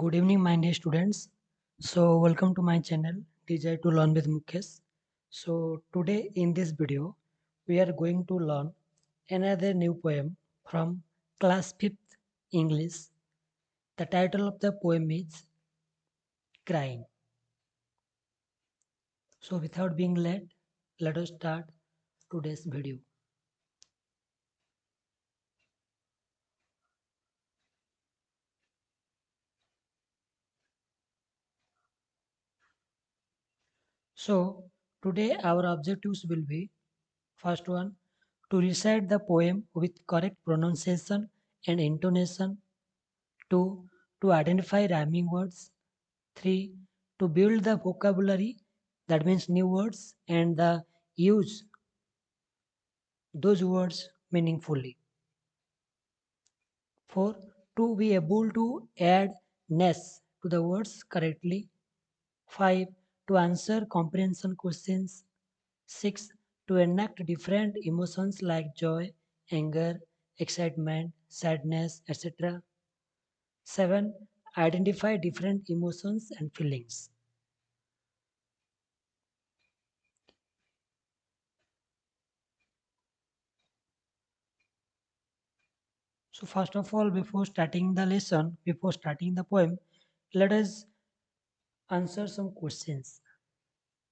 Good evening, my dear students. So, welcome to my channel, Desire to Learn with Mukesh. So, today in this video, we are going to learn another new poem from class 5th English. The title of the poem is Crying. So, without being late, let us start today's video. So, today our objectives will be first one, to recite the poem with correct pronunciation and intonation. 2. To identify rhyming words. 3. To build the vocabulary, that means new words, and the use those words meaningfully. 4. To be able to add ness to the words correctly. 5. To answer comprehension questions. 6. To enact different emotions like joy, anger, excitement, sadness, etc. 7. Identify different emotions and feelings. So first of all, before starting the lesson, before starting the poem, let us answer some questions.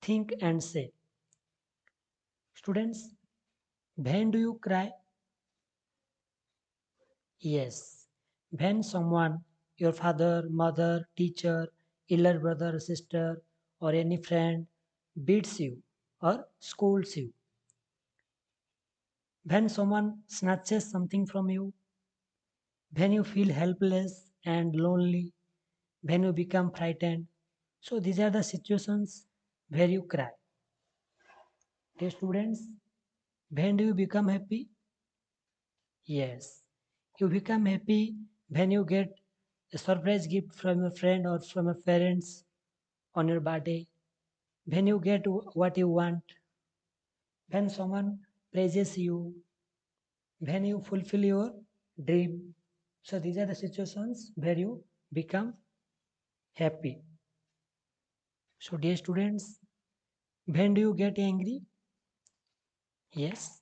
Think and say. Students, when do you cry? Yes. When someone, your father, mother, teacher, elder brother, sister, or any friend beats you or scolds you. When someone snatches something from you. When you feel helpless and lonely. When you become frightened. So these are the situations where you cry. Dear students, when do you become happy? Yes, you become happy when you get a surprise gift from your friend or from your parents on your birthday, when you get what you want, when someone praises you, when you fulfill your dream. So these are the situations where you become happy. So dear students, when do you get angry? Yes,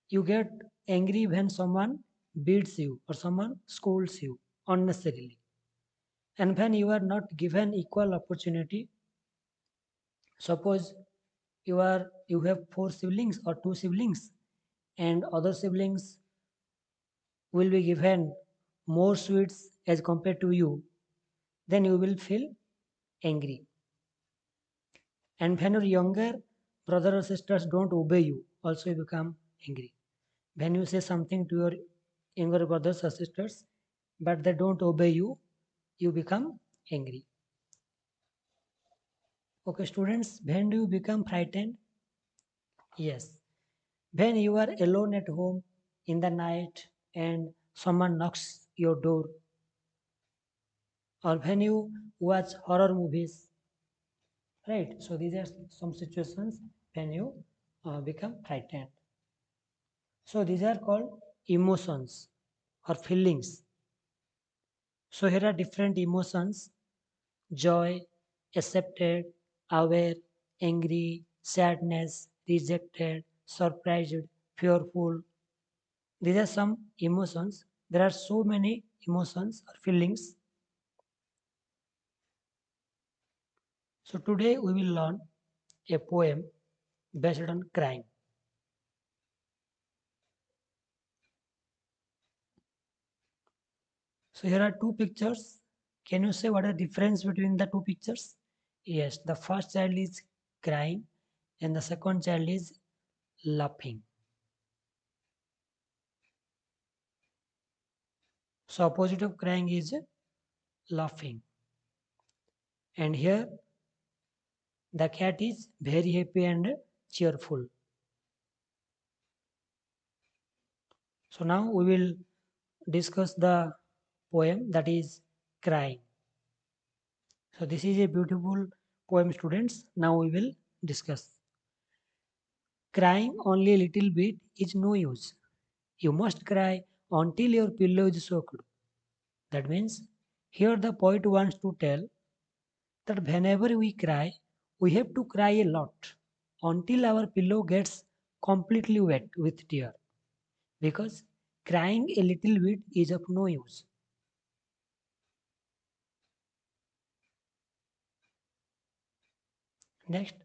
you get angry when someone beats you or someone scolds you unnecessarily. And when you are not given equal opportunity, suppose you have four siblings or two siblings, and other siblings will be given more sweets as compared to you, then you will feel angry. And when your younger brother or sisters don't obey you, also you become angry. When you say something to your younger brothers or sisters, but they don't obey you, you become angry. Okay, students, when do you become frightened? Yes, when you are alone at home in the night and someone knocks your door, or when you watch horror movies, right? So these are some situations when you become frightened. So these are called emotions or feelings. So here are different emotions: joy, accepted, aware, angry, sadness, rejected, surprised, fearful. These are some emotions. There are so many emotions or feelings. So today we will learn a poem based on crying. So here are two pictures. Can you say what is the difference between the two pictures? Yes, the first child is crying and the second child is laughing. So opposite of crying is laughing. And here the cat is very happy and cheerful. So now we will discuss the poem that is crying. So this is a beautiful poem, students. Now we will discuss. Crying only a little bit is no use. You must cry until your pillow is soaked. That means Here the poet wants to tell that whenever we cry, we have to cry a lot until our pillow gets completely wet with tear. Because crying a little bit is of no use. Next,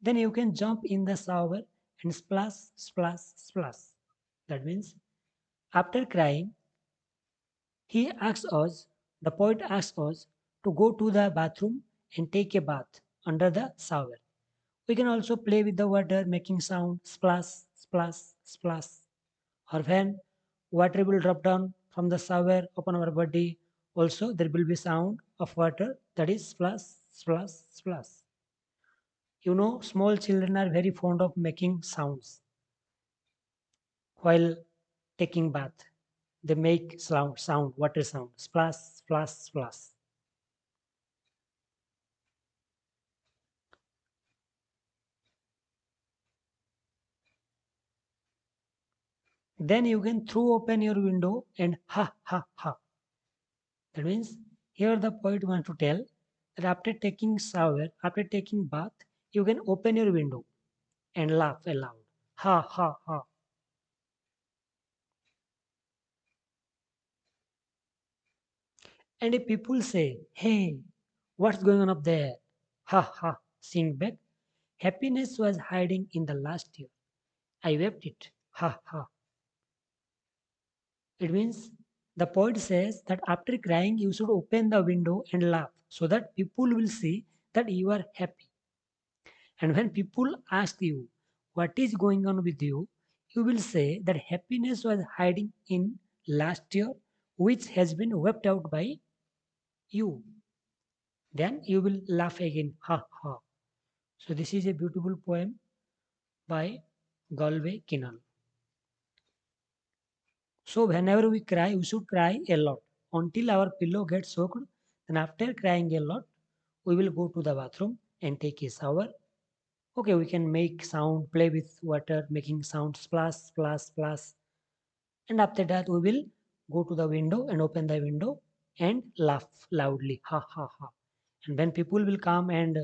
then you can jump in the shower and splash, splash, splash. That means after crying, he asks us, the poet asks us to go to the bathroom and take a bath under the shower. We can also play with the water making sound splash, splash, splash. Or when water will drop down from the shower upon our body, also there will be sound of water that is splash, splash, splash. You know, small children are very fond of making sounds while taking bath. They make sound, water sound, splash, splash, splash. Then you can throw open your window and ha ha ha. That means here the poet wants to tell that after taking shower, after taking bath, you can open your window and laugh aloud. Ha ha ha. And if people say, hey, what's going on up there? Ha ha, sing back. Happiness was hiding in the last year. I wept it. Ha ha. It means the poet says that after crying, you should open the window and laugh so that people will see that you are happy. And when people ask you what is going on with you, you will say that happiness was hiding in last year, which has been wept out by you. Then you will laugh again. Ha ha. So this is a beautiful poem by Galway Kinnell. So whenever we cry, we should cry a lot until our pillow gets soaked. Then after crying a lot, we will go to the bathroom and take a shower. Okay, we can make sound, play with water, making sound splash, splash, splash. And after that, we will go to the window and open the window and laugh loudly. Ha ha ha. And when people will come and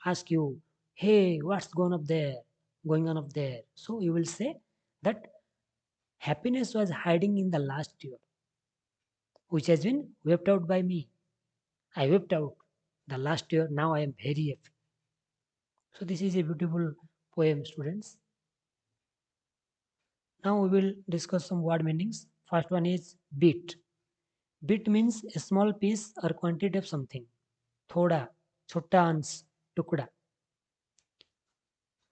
ask you, hey, what's going up there? Going on up there? So you will say that happiness was hiding in the last year, which has been wept out by me. I wept out the last year. Now I am very happy. So this is a beautiful poem, students. Now we will discuss some word meanings. First one is bit. Bit means a small piece or quantity of something. Thoda, chota अंश, टुकड़ा.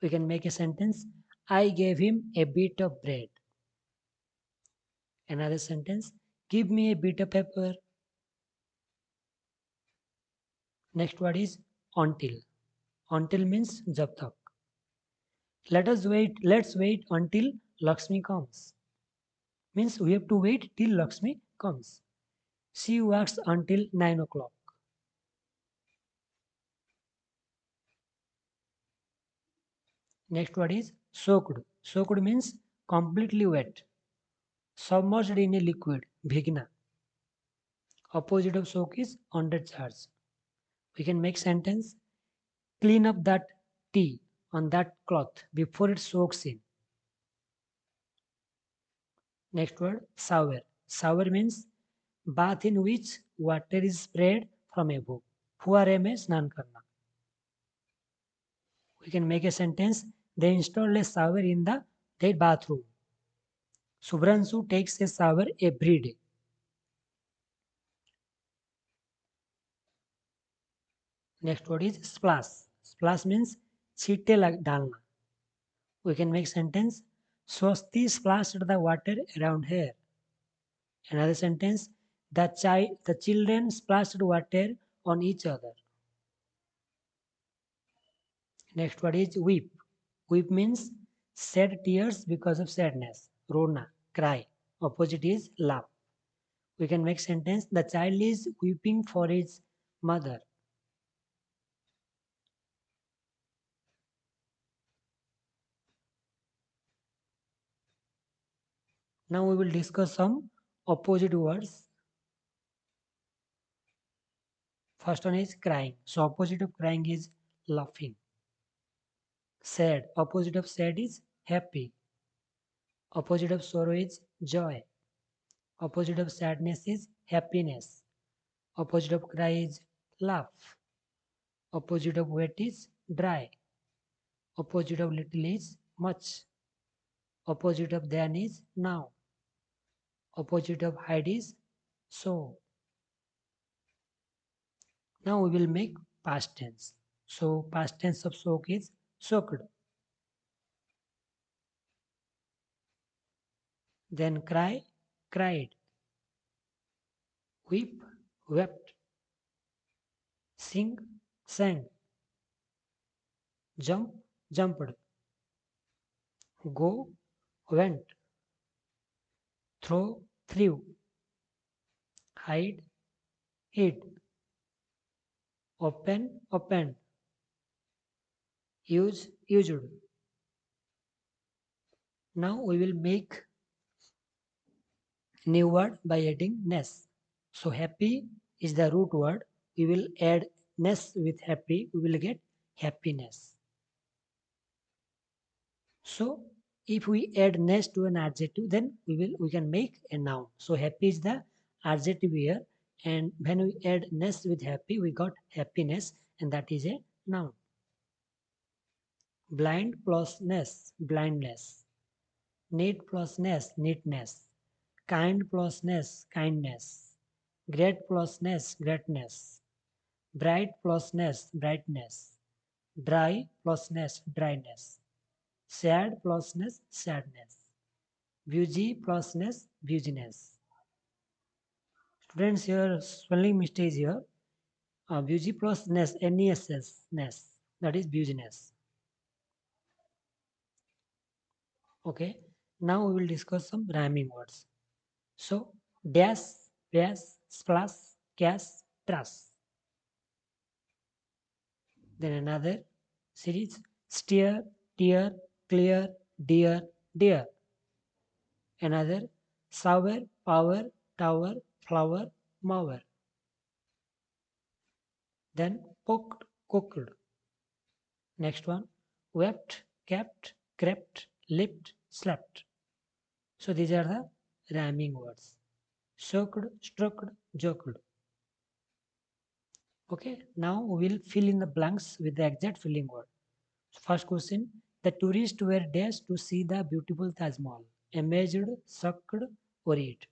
We can make a sentence. I gave him a bit of bread. Another sentence. Give me a bit of paper. Next word is until. Until means jab tak. Let us wait. Let's wait until Lakshmi comes. Means we have to wait till Lakshmi comes. She works until 9 o'clock. Next word is soaked. Soaked means completely wet. Submerged in a liquid. Bhigna. Opposite of soak is under charge. We can make sentence. Clean up that tea on that cloth before it soaks in. Next word, shower. Shower means bath in which water is sprayed from above. फुहारे में स्नान करना. We can make a sentence. They install a shower in their bathroom. Subhranshu takes a shower every day. Next word is splash. Splash means छींटे डालना. We can make sentence. Swasti splashed the water around her. Another sentence. The children splashed water on each other. Next word is weep. Weep means shed tears because of sadness. Rona, cry. Opposite is laugh. We can make sentence. The child is weeping for his mother. Now we will discuss some opposite words. First one is crying. So opposite of crying is laughing. Sad. Opposite of sad is happy. Opposite of sorrow is joy. Opposite of sadness is happiness. Opposite of cry is laugh. Opposite of wet is dry. Opposite of little is much. Opposite of than is now. Opposite of hide is so. Now we will make past tense. So past tense of soak is soaked. Then cry, cried. Weep, wept. Sing, sang. Jump, jumped. Go, went. Throw, threw. Hide, hid. Open, opened. Use, used. Now we will make new word by adding ness. So happy is the root word. We will add ness with happy. We will get happiness. So if we add ness to an adjective, then we can make a noun. So happy is the adjective here, and when we add ness with happy, we got happiness, and that is a noun. Blind plus ness, blindness. Neat plus ness, neatness. Kind plus ness, kindness. Great plus ness, greatness. Bright plus ness, brightness. Dry plus ness, dryness. Sad plus ness, sadness. Busy plus ness, busyness. Students, here spelling mistake here. Busy plus ness, ness, ness. That is busyness. Okay. Now we will discuss some rhyming words. So dash, dash, splash, cash, trash. Then another series: steer, tear, clear, dear, dear. Another: sour, power, tower, flower, mower. Then poked, cooked. Next one: wept, kept, crept, lipped, slept. So these are the rhyming words. Soaked, stroked, joked. Okay, now we will fill in the blanks with the exact filling word. First question: the tourists were dashed to see the beautiful Taj Mahal. Amazed, shocked, worried.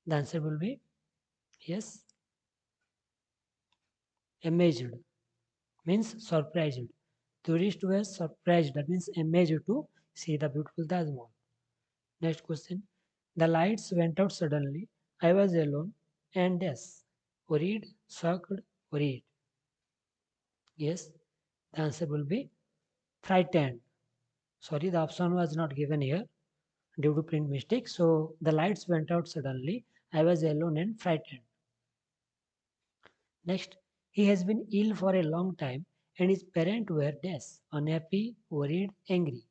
The answer will be yes. Amazed means surprised. Tourists were surprised. That means amazed to see the beautiful Taj Mahal. Next question: the lights went out suddenly. I was alone and yes. Worried, shocked, worried. Yes, the answer will be frightened. Sorry, the option was not given here due to print mistake. So the lights went out suddenly. I was alone and frightened. Next, he has been ill for a long time and his parents were dash, unhappy, worried, angry.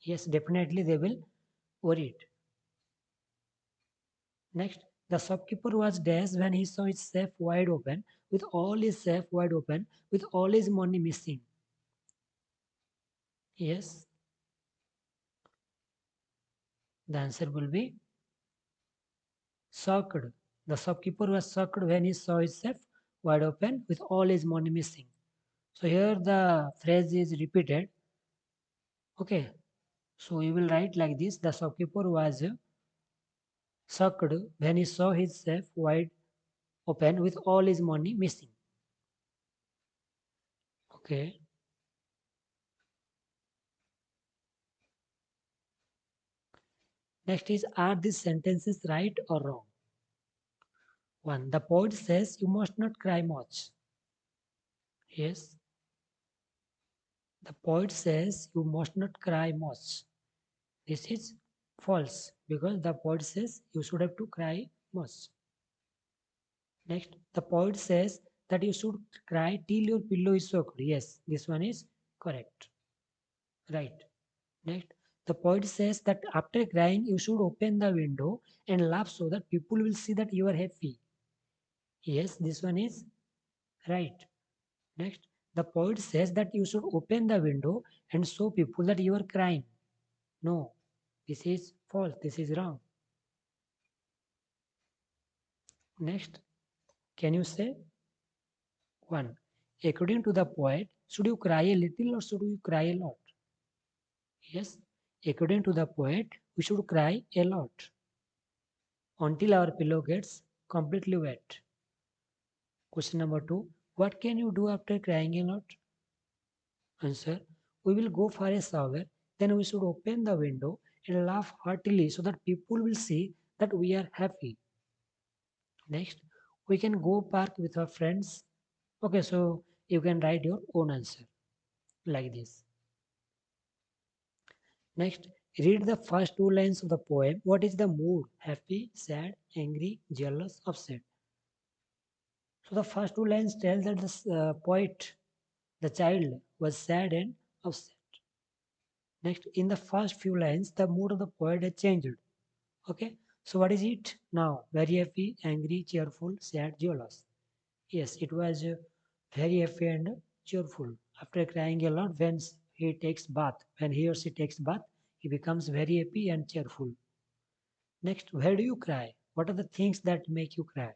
Yes, definitely they will worried. Next, the shopkeeper was dash when he saw his safe wide open, with all his safe wide open, with all his money missing. Yes, the answer will be shocked. The shopkeeper was shocked when he saw his safe wide open with all his money missing. So here the phrase is repeated. Okay, so you will write like this: the shopkeeper was shocked when he saw his safe wide open with all his money missing. Okay, next is: are these sentences right or wrong? 1. The poet says you must not cry much. Yes, the poet says you must not cry much. This is false because the poet says you should have to cry much. Next, the poet says that you should cry till your pillow is soaked. Yes, this one is correct. Right. Next, the poet says that after crying, you should open the window and laugh so that people will see that you are happy. Yes, this one is Right. Next, the poet says that you should open the window and show people that you are crying. No, this is false. This is wrong. Next, can you say 1. According to the poet, should you cry a little or should you cry a lot? Yes, according to the poet, we should cry a lot until our pillow gets completely wet. Question number 2. What can you do after crying a lot? Answer. We will go for a shower, then we should open the window and laugh heartily so that people will see that we are happy. Next, we can go park with our friends. Okay, so you can write your own answer like this. Next, read the first two lines of the poem. What is the mood? Happy, sad, angry, jealous, upset. So the first two lines tell that the poet, the child, was sad and upset. Next, in the first few lines, the mood of the poet had changed. Okay, so what is it now? Very happy, angry, cheerful, sad, jealous. Yes, it was very happy and cheerful. After crying a lot, when he takes bath, when he or she takes bath, he becomes very happy and cheerful. Next, where do you cry? What are the things that make you cry?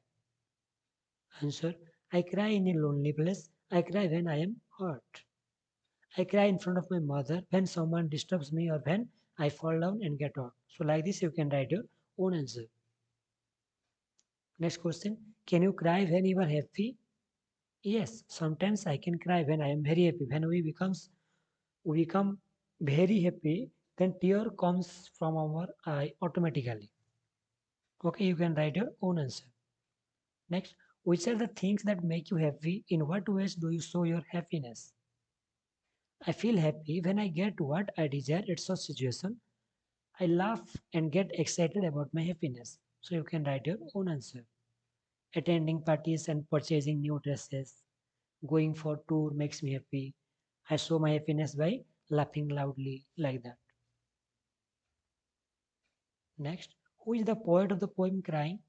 Answer, I cry in a lonely place. I cry when I am hurt. I cry in front of my mother when someone disturbs me or when I fall down and get hurt. So like this, you can write your own answer. Next question, can you cry when you are happy? Yes, sometimes I can cry when I am very happy. When we become very happy, then tear comes from our eye automatically. Okay, you can write your own answer. Next, which are the things that make you happy? In what ways do you show your happiness? I feel happy when I get what I desire at such situation. I laugh and get excited about my happiness. So you can write your own answer. Attending parties and purchasing new dresses. Going for tour makes me happy. I show my happiness by laughing loudly like that. Next, who is the poet of the poem Crying?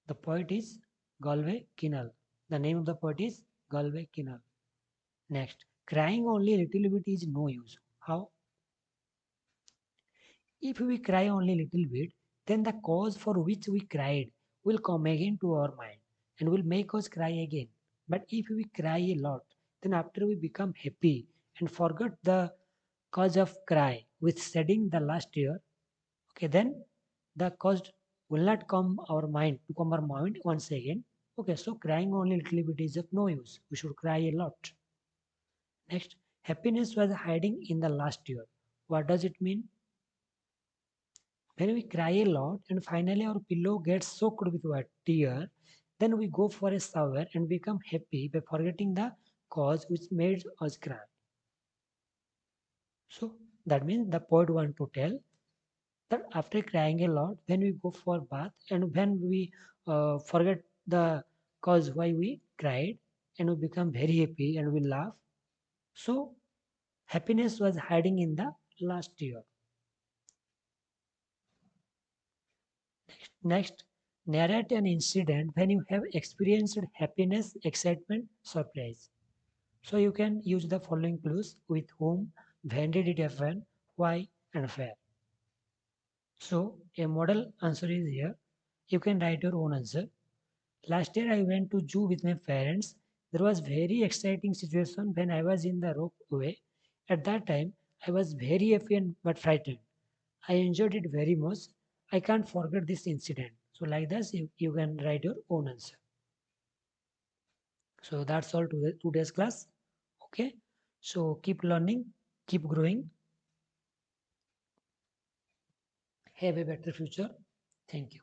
The poet is Galway Kinnell. The name of the poet is Galway Kinnell. Next, crying only a little bit is no use. How? If we cry only a little bit, then the cause for which we cried will come again to our mind and will make us cry again. But if we cry a lot, then after we become happy and forget the cause of cry with shedding the last year, okay, then the cause will not come our mind once again. Okay, so crying only a little bit is of no use. We should cry a lot. Next, happiness was hiding in the last year. What does it mean? When we cry a lot and finally our pillow gets soaked with a tear, then we go for a shower and become happy by forgetting the cause which made us cry. So that means the poet want to tell that after crying a lot, when we go for bath and when we forget the cause why we cried and we become very happy and we laugh. So happiness was hiding in the last year. Next, narrate an incident when you have experienced happiness, excitement, surprise. So you can use the following clues: with whom, when did it happen, why, and where. So a model answer is here. You can write your own answer. Last year I went to zoo with my parents. There was very exciting situation when I was in the ropeway. At that time, I was very happy and but frightened. I enjoyed it very much. I can't forget this incident. So like this, you can write your own answer. So that's all to today's class. Okay. So keep learning, keep growing. Have a better future. Thank you.